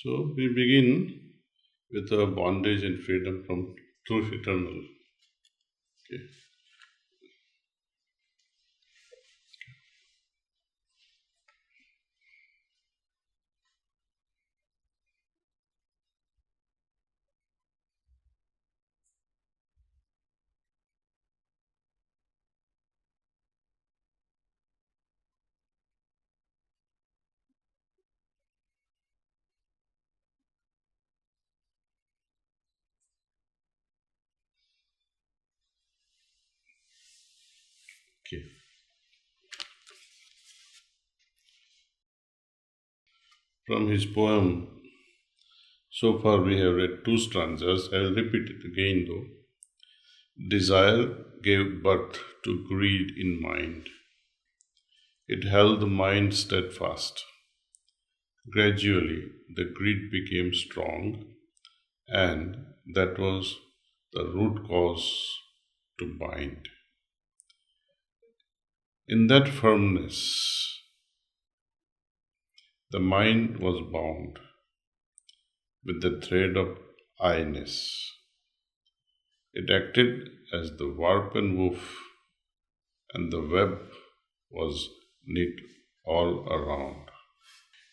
So we begin with a bondage and freedom from truth eternal. Okay. Okay. From his poem, so far we have read two stanzas. I will repeat it again though. Desire gave birth to greed in mind. It held the mind steadfast. Gradually, the greed became strong, and that was the root cause to bind. In that firmness, the mind was bound with the thread of I-ness. It acted as the warp and woof, and the web was knit all around.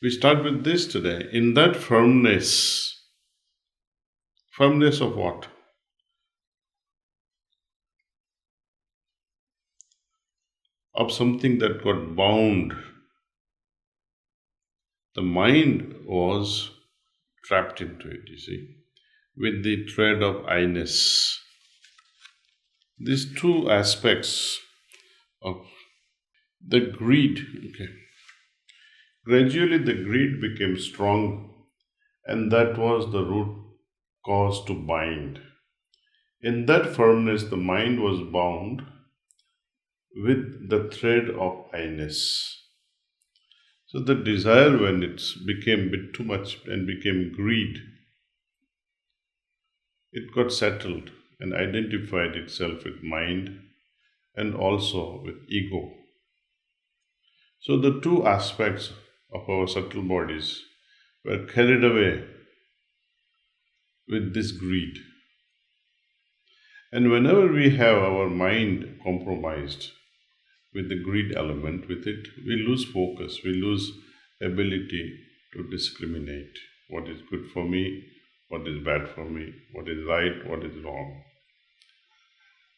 We start with this today. In that firmness of what? Of something that got bound. The mind was trapped into it, you see, with the thread of I-ness. These two aspects of the greed, okay. Gradually the greed became strong, and that was the root cause to bind. In that firmness, the mind was bound with the thread of I-ness. So the desire, when it became a bit too much and became greed, it got settled and identified itself with mind and also with ego. So the two aspects of our subtle bodies were carried away with this greed. And whenever we have our mind compromised with the greed element with it, we lose focus, we lose ability to discriminate what is good for me, what is bad for me, what is right, what is wrong.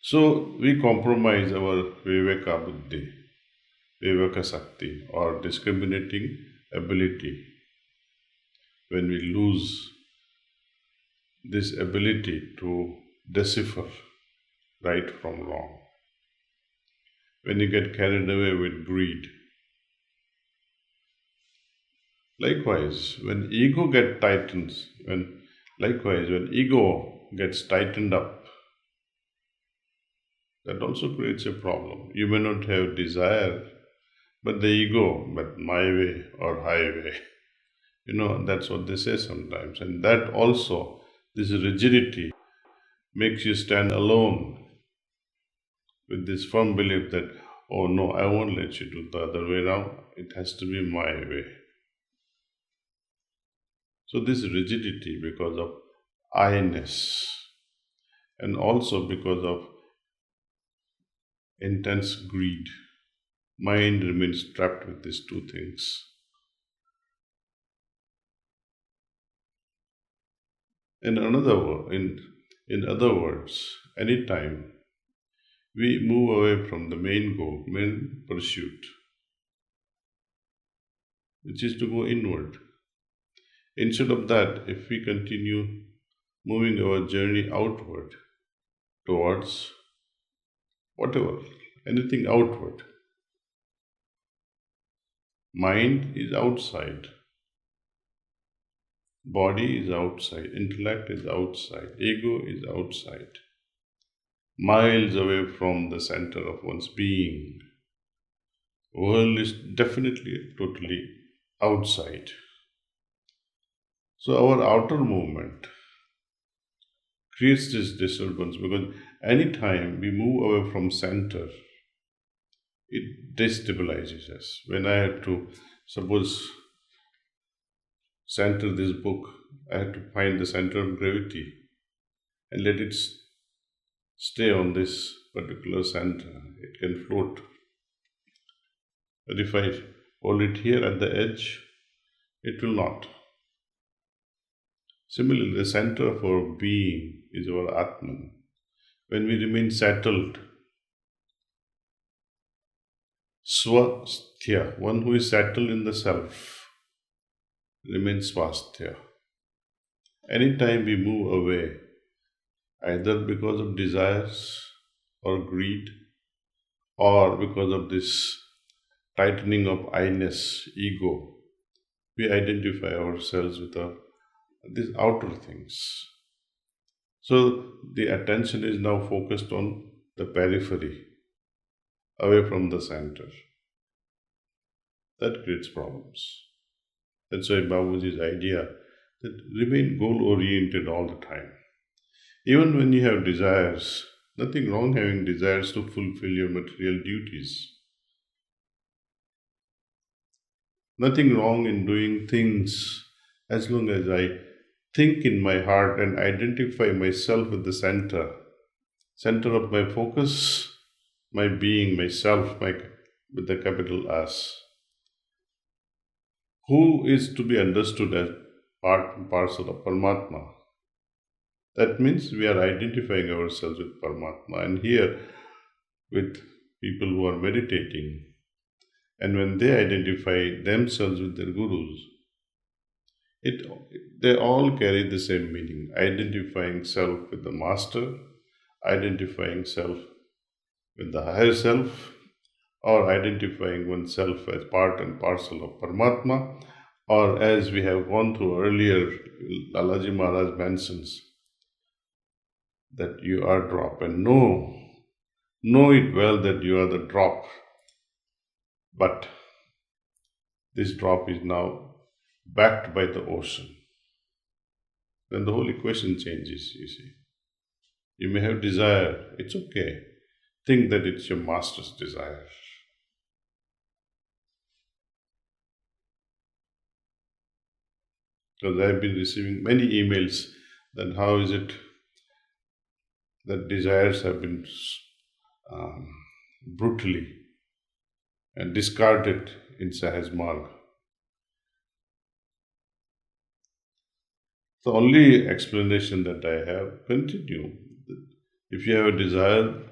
So we compromise our Viveka Buddhi, Viveka Sakti, or discriminating ability. When we lose this ability to decipher right from wrong, when you get carried away with greed. Likewise, when ego gets tightened, when ego gets tightened up, that also creates a problem. You may not have desire, but the ego, but my way or highway. That's what they say sometimes. And that also, this rigidity makes you stand alone with this firm belief that, oh no, I won't let you do the other way around. It has to be my way. So this rigidity because of I-ness and also because of intense greed, mind remains trapped with these two things. In other words, anytime we move away from the main goal, main pursuit, which is to go inward. Instead of that, if we continue moving our journey outward towards whatever, anything outward, mind is outside, body is outside, intellect is outside, ego is outside, miles away from the center of one's being. World is definitely totally outside. So our outer movement creates this disturbance because anytime we move away from center, it destabilizes us. When I have to, suppose center this book, I had to find the center of gravity and let it stay on this particular center. It can float. But if I hold it here at the edge, it will not. Similarly, the center of our being is our Atman. When we remain settled, Swasthya, one who is settled in the self, remains Swasthya. Anytime we move away, either because of desires or greed, or because of this tightening of I-ness, ego, we identify ourselves with these outer things. So the attention is now focused on the periphery, away from the center. That creates problems. That's why Babuji's idea that remain goal oriented all the time. Even when you have desires, nothing wrong having desires to fulfill your material duties. Nothing wrong in doing things as long as I think in my heart and identify myself with the center of my focus, my being, myself, with the capital S, who is to be understood as part and parcel of Paramatma. That means we are identifying ourselves with Paramatma. And here, with people who are meditating, and when they identify themselves with their gurus, they all carry the same meaning, identifying self with the master, identifying self with the higher self, or identifying oneself as part and parcel of Paramatma, or as we have gone through earlier, Lalaji Maharaj mentions that you are drop, and know it well that you are the drop. But this drop is now backed by the ocean. Then the whole equation changes, you see. You may have desire, it's okay. Think that it's your master's desire. Because I have been receiving many emails that how is it that desires have been brutally and discarded in Sahaj Marg. The only explanation that I have, continue. If you have a desire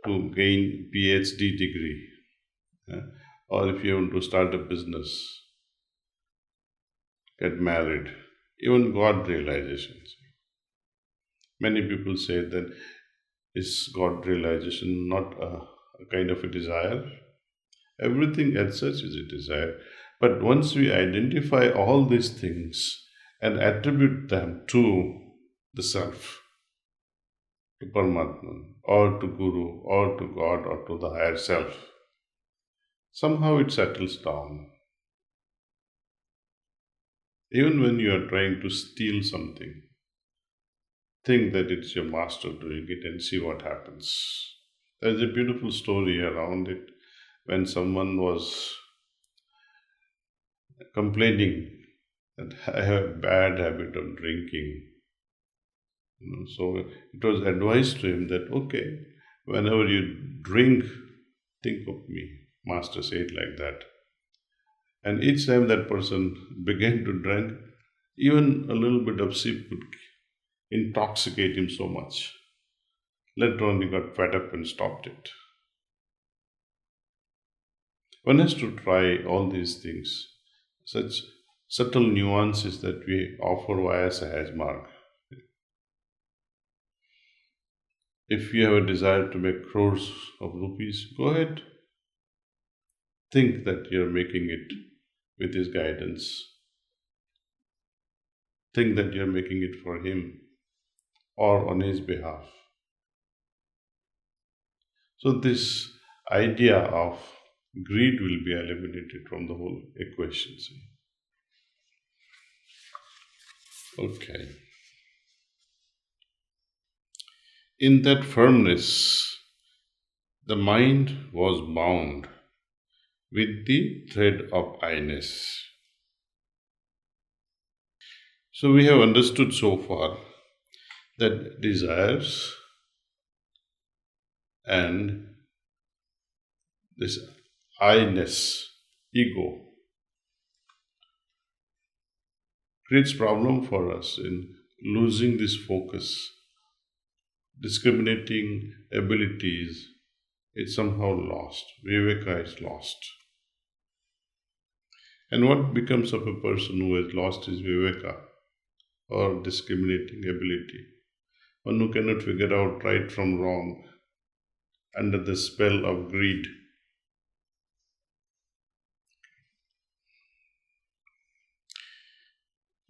to gain PhD degree, or if you want to start a business, get married, even God realizations. Many people say that is God realization not a kind of a desire? Everything as such is a desire. But once we identify all these things and attribute them to the self, to Paramatman, or to Guru, or to God, or to the higher self, somehow it settles down. Even when you are trying to steal something, think that it's your master doing it and see what happens. There's a beautiful story around it when someone was complaining that I have a bad habit of drinking. So it was advised to him that, okay, whenever you drink, think of me. Master said like that. And each time that person began to drink, even a little bit of sip would intoxicate him so much. Later on, he got fed up and stopped it. One has to try all these things, such subtle nuances that we offer via Sahaj Marg. If you have a desire to make crores of rupees, go ahead. Think that you're making it with his guidance. Think that you're making it for him or on his behalf. So, this idea of greed will be eliminated from the whole equation. Okay. In that firmness, the mind was bound with the thread of I-ness. So we have understood so far that desires and this I-ness, ego, creates problem for us in losing this focus, discriminating abilities. It's somehow lost. Viveka is lost. And what becomes of a person who has lost his Viveka or discriminating ability? One who cannot figure out right from wrong under the spell of greed.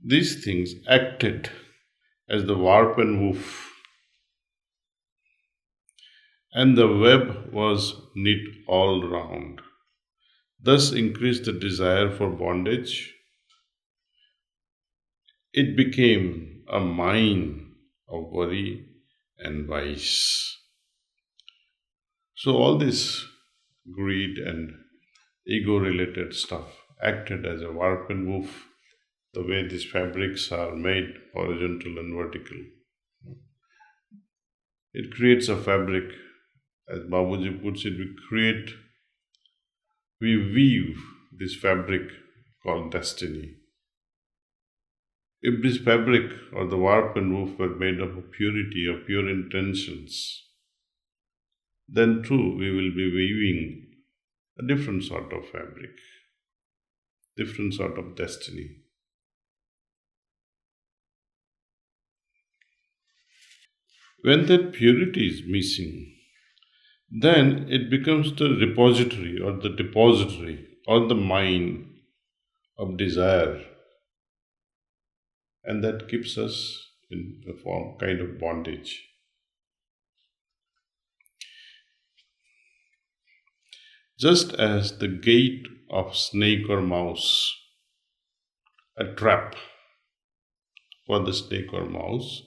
These things acted as the warp and woof, and the web was knit all round. Thus increased the desire for bondage. It became a mine of worry and vice. So, all this greed and ego related stuff acted as a warp and woof, the way these fabrics are made, horizontal and vertical. It creates a fabric, as Babuji puts it, we weave this fabric called destiny. If this fabric or the warp and woof were made up of purity, of pure intentions, then too we will be weaving a different sort of fabric, different sort of destiny. When that purity is missing, then it becomes the repository or the depository or the mine of desire, and that keeps us in a form kind of bondage. Just as the gate of snake or mouse, a trap for the snake or mouse,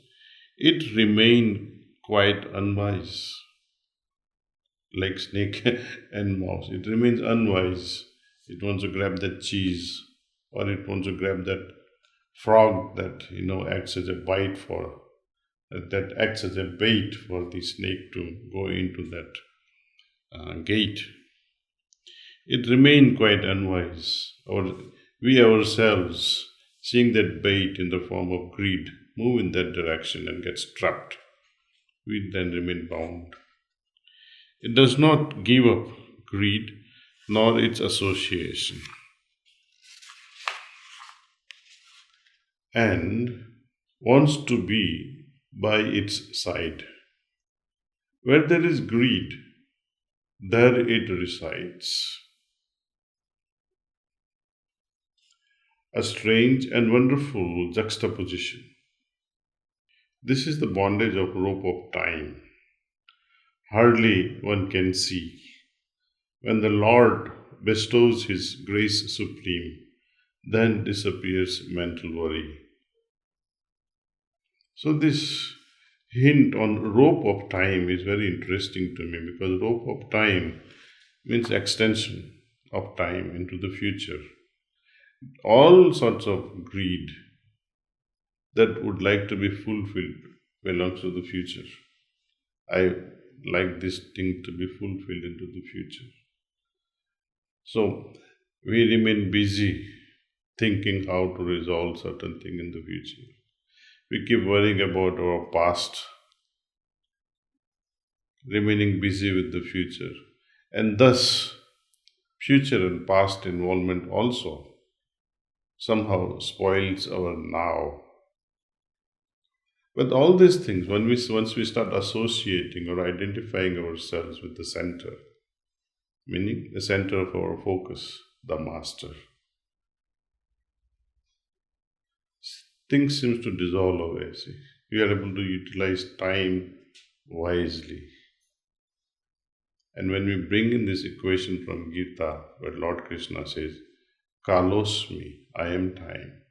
it remained quite unwise. Like snake and mouse, it remains unwise. It wants to grab that cheese, or it wants to grab that frog that acts as a bite for that acts as a bait for the snake to go into that gate. It remained quite unwise. Or we ourselves, seeing that bait in the form of greed, move in that direction and get trapped. We then remain bound. It does not give up greed nor its association, and wants to be by its side. Where there is greed, there it resides. A strange and wonderful juxtaposition. This is the bondage of rope of time. Hardly one can see. When the Lord bestows His grace supreme, then disappears mental worry. So, this hint on rope of time is very interesting to me, because rope of time means extension of time into the future. All sorts of greed that would like to be fulfilled belongs to the future. I like this thing to be fulfilled into the future. So we remain busy thinking how to resolve certain thing in the future. We keep worrying about our past, remaining busy with the future, and thus future and past involvement also somehow spoils our now. But all these things, once we start associating or identifying ourselves with the center, meaning the center of our focus, the master, things seems to dissolve away. See, we are able to utilize time wisely. And when we bring in this equation from Gita, where Lord Krishna says, Kalosmi, I am time.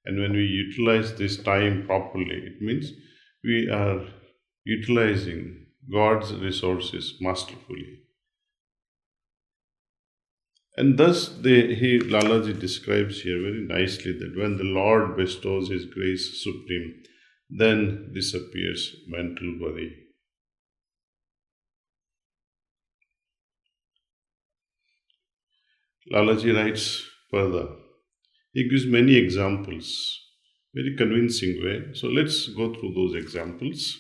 And when we utilize this time properly, it means we are utilizing God's resources masterfully. And thus, Lalaji describes here very nicely that when the Lord bestows His grace supreme, then disappears mental worry. Lalaji writes further. He gives many examples, very convincing way. So let's go through those examples.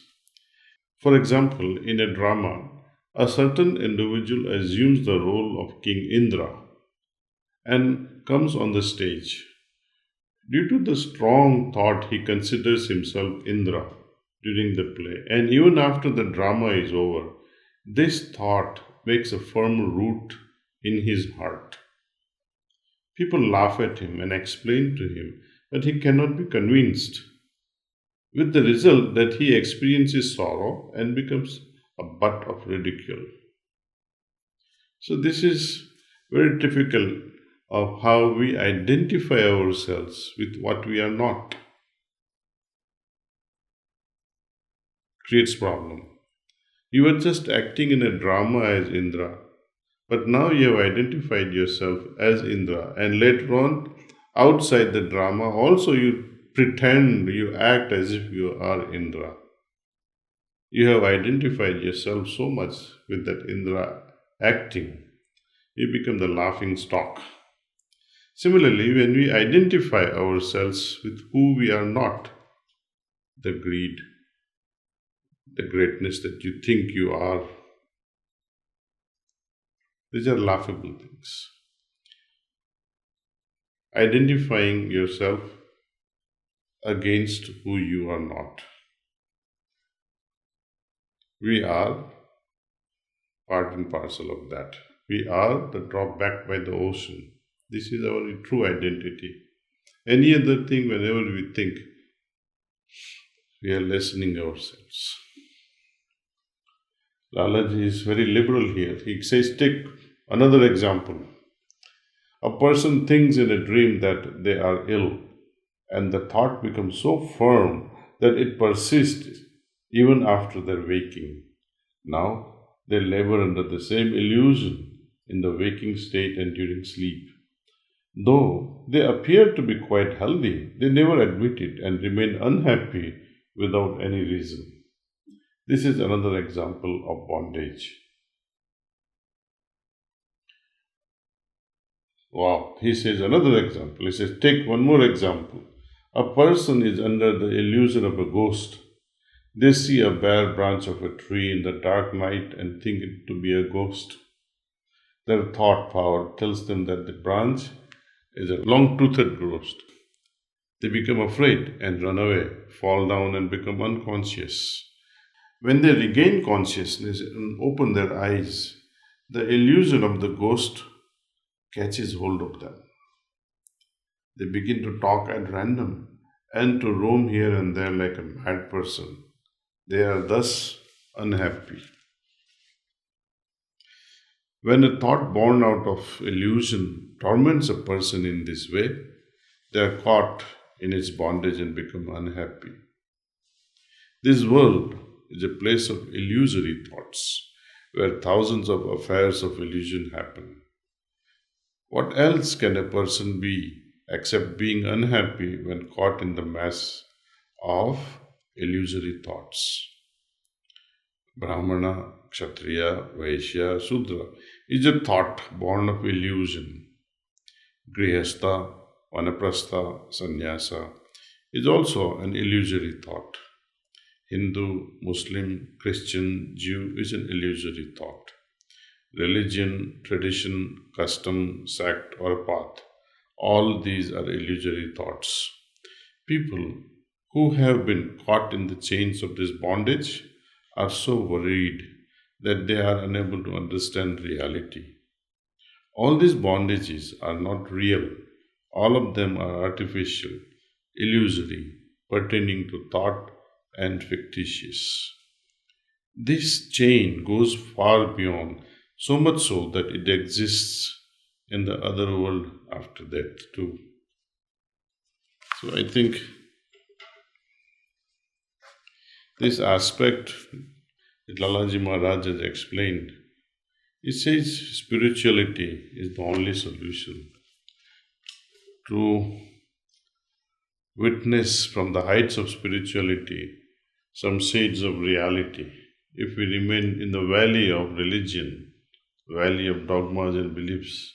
For example, in a drama, a certain individual assumes the role of King Indra and comes on the stage. Due to the strong thought, he considers himself Indra during the play, and even after the drama is over, this thought makes a firm root in his heart. People laugh at him and explain to him that he cannot be convinced, with the result that he experiences sorrow and becomes a butt of ridicule. So, this is very typical of how we identify ourselves with what we are not. Creates problem. You were just acting in a drama as Indra, but now you have identified yourself as Indra, and later on, outside the drama, also you pretend, you act as if you are Indra. You have identified yourself so much with that Indra acting, you become the laughing stock. Similarly, when we identify ourselves with who we are not, the greed, the greatness that you think you are, these are laughable things. Identifying yourself against who you are not. We are part and parcel of that. We are the drop back by the ocean. This is our true identity. Any other thing, whenever we think, we are lessening ourselves. Lalaji is very liberal here. He says, take another example. A person thinks in a dream that they are ill, and the thought becomes so firm that it persists even after their waking. Now they labor under the same illusion in the waking state and during sleep. Though they appear to be quite healthy, they never admit it and remain unhappy without any reason. This is another example of bondage. Wow, he says another example. He says, take one more example. A person is under the illusion of a ghost. They see a bare branch of a tree in the dark night and think it to be a ghost. Their thought power tells them that the branch is a long toothed ghost. They become afraid and run away, fall down and become unconscious. When they regain consciousness and open their eyes, the illusion of the ghost catches hold of them. They begin to talk at random and to roam here and there like a mad person. They are thus unhappy. When a thought born out of illusion torments a person in this way, they are caught in its bondage and become unhappy. This world is a place of illusory thoughts, where thousands of affairs of illusion happen. What else can a person be except being unhappy when caught in the mass of illusory thoughts? Brahmana, Kshatriya, Vaishya, Sudra is a thought born of illusion. Grihastha, Vanaprastha, Sannyasa is also an illusory thought. Hindu, Muslim, Christian, Jew is an illusory thought. Religion, tradition, custom, sect, or path, all these are illusory thoughts. People who have been caught in the chains of this bondage are so worried that they are unable to understand reality. All these bondages are not real. All of them are artificial, illusory, pertaining to thought and fictitious. This chain goes far beyond, so much so that it exists in the other world after death too. So I think this aspect that Lalaji Maharaj has explained It says spirituality is the only solution to witness from the heights of spirituality some shades of reality. If we remain in the valley of religion, valley of dogmas and beliefs,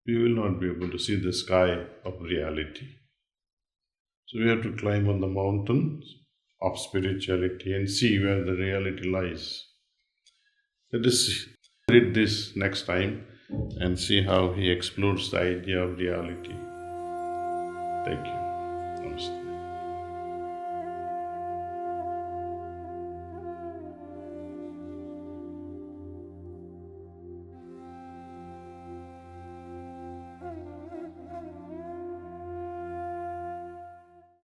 we will not be able to see the sky of reality. So we have to climb on the mountains of spirituality and see where the reality lies. Let us read this next time and see how he explores the idea of reality. Thank you. Namaste.